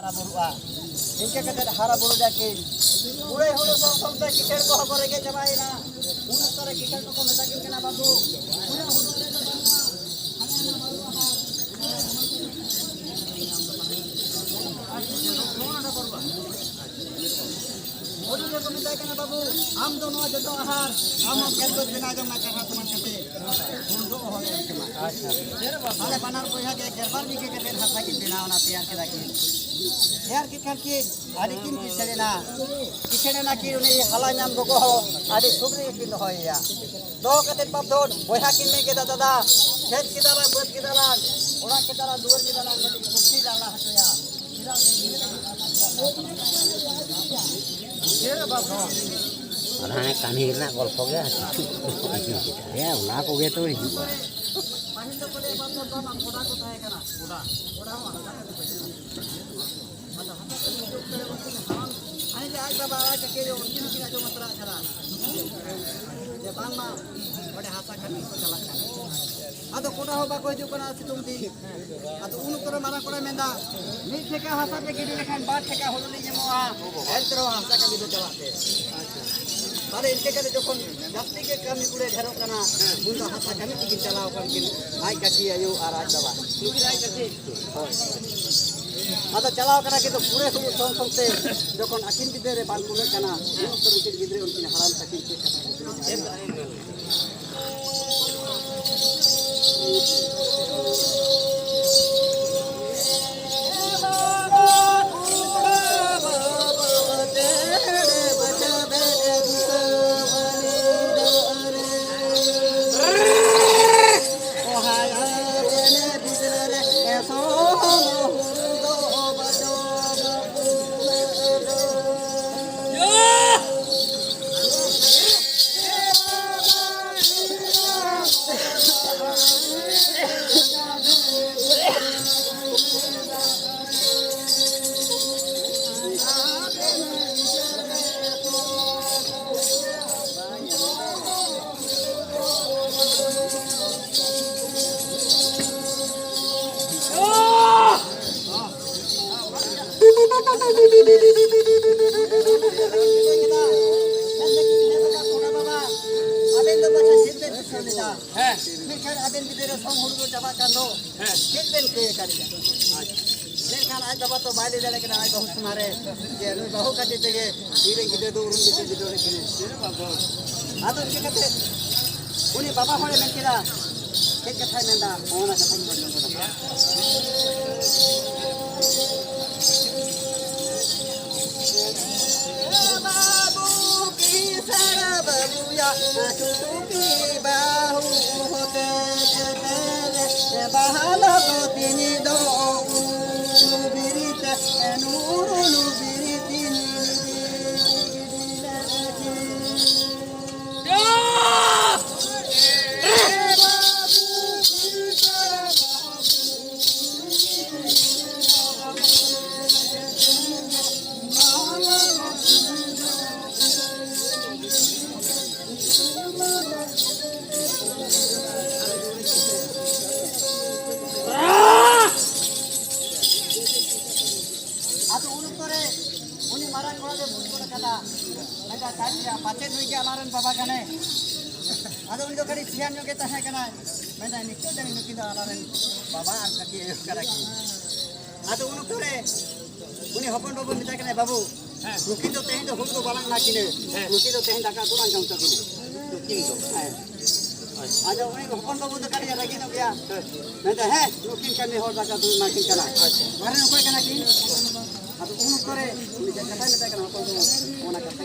हारा बुरुआ इनके कते हारा बुरु जाके पूरे हुलो संग ते किसेर को करे के चबाइना उन तरह किसेर को मेता के केना बाबू पूरे हुलो रे तो बाबा को मिलता है ना बाबू हम दोनों जतो आहार हम केल को बिना जो मैं कहा तुम कते हम दो हो गए अच्छा माने बनार को है के गरबार भी के कते हाथा की बिना होना तैयार के लागी यार की कर के आदि किन की चलेना की उनी हाला नाम को हो आदि सुग्री की हो या दो कते बाप दो बोया किन में के दादा खेत की दाला बद की दाला ओड़ा के दाला दूर की दाला कुर्सी दाला हटया Orang kami nak golfo ya, ya ulah kau gitu juga. Atau kota hoba ko hijuk kana situng di atau unu kora marang kora menda ni theka hasa pe gidi lekhan baat theka holli jemoa entro hasa ka bido chalate tale inke kare jokhon jasti ke kami kure dhero kana bundo hasa kami tigin chalao kan ai kati ayu araj baba luki ai kati atau chalao kana ke to pure hulu song song te jokhon akin bidere ban kure kana unu kore ke gidre unkin haram takin ke kana तो बाइले जाने के ना आई बहुत तुम्हारे ये बहु का चीज़ के धीरे धीरे दूर उनके चीज़ दूर रखने हाँ तो उनके कहते उन्हीं बाबा होने में किला एक कथा में ना होना कथा में बाबू की सारा बाबूया तू की बाहु होते बहाना को तीन दो बाबा कने आदो उन कड़ी ध्यान जो के तहे कना मैं ता निश्चय जनी नुकी दा आलारन बाबा आर ककी एयो करा की आदो उन करे उनी हपन बाबू मिता कने बाबू नुकी तो तेहे तो हुन को बालांग ना किने नुकी तो तेहे दाका दुरान जाऊ किने नुकी तो आदो उनी हपन बाबू तो कड़ी लगी न गया मैं ता है नुकी कने हो दाका दु ना किन कना घरे न कोई कना की आदो उन करे उनी कथा मिता कना हपन तो ओना कथा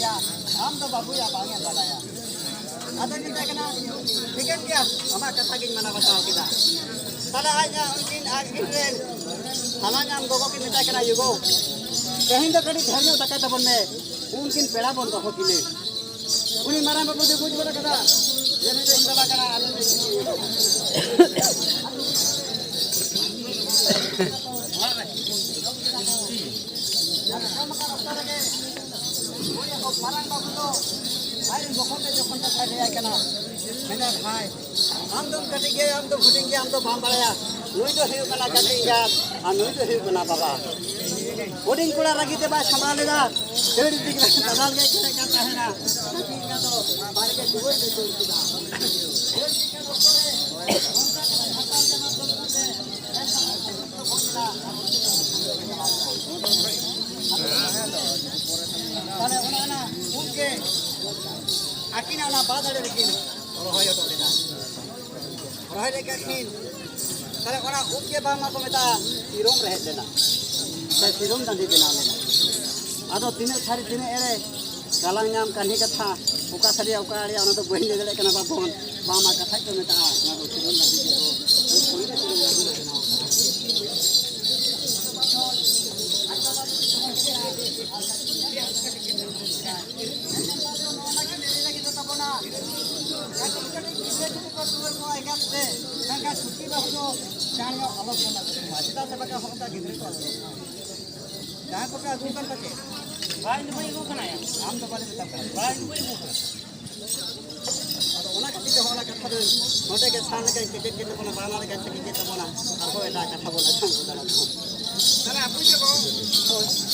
ya am do babu ya bang ya balaya ada kita kena bikin dia ama kata gin mana batao kita tala aja mungkin agin ren halanya am gogo ki minta kena yugo कहीं तो कड़ी धर्म तक तब में उनकिन पेड़ा बंद हो किने उन्हीं मारा में बुझ बुझ बड़ा कदा ये नहीं तो इंदला करा आलू में marang babu to air bokon te jokon ta khai ya kana mena khai am dum kati ge am to phuding ge am to bam balaya nui to heu kana kati ya a nui to heu kana baba phuding kula ragi te ba samale da deudi dik nadal ge kene kata hai na kati ka to bare ke duoi de duoi da deudi ke doktore onta kana hatal ke matlab se aisa to bojla tale ona na unke akina na badale rekin rohoy otolina rohoy rekin tale ona unke ba ma ko meta sirom rehe dena se sirom dandi bena lena ado tine sari tine ere galang nyam kanhi katha uka sari uka ari ona to bohin de dele kana babon ba ma katha ko meta na do sirom dandi de do koi de sirom dandi bena Karena apa sih kok?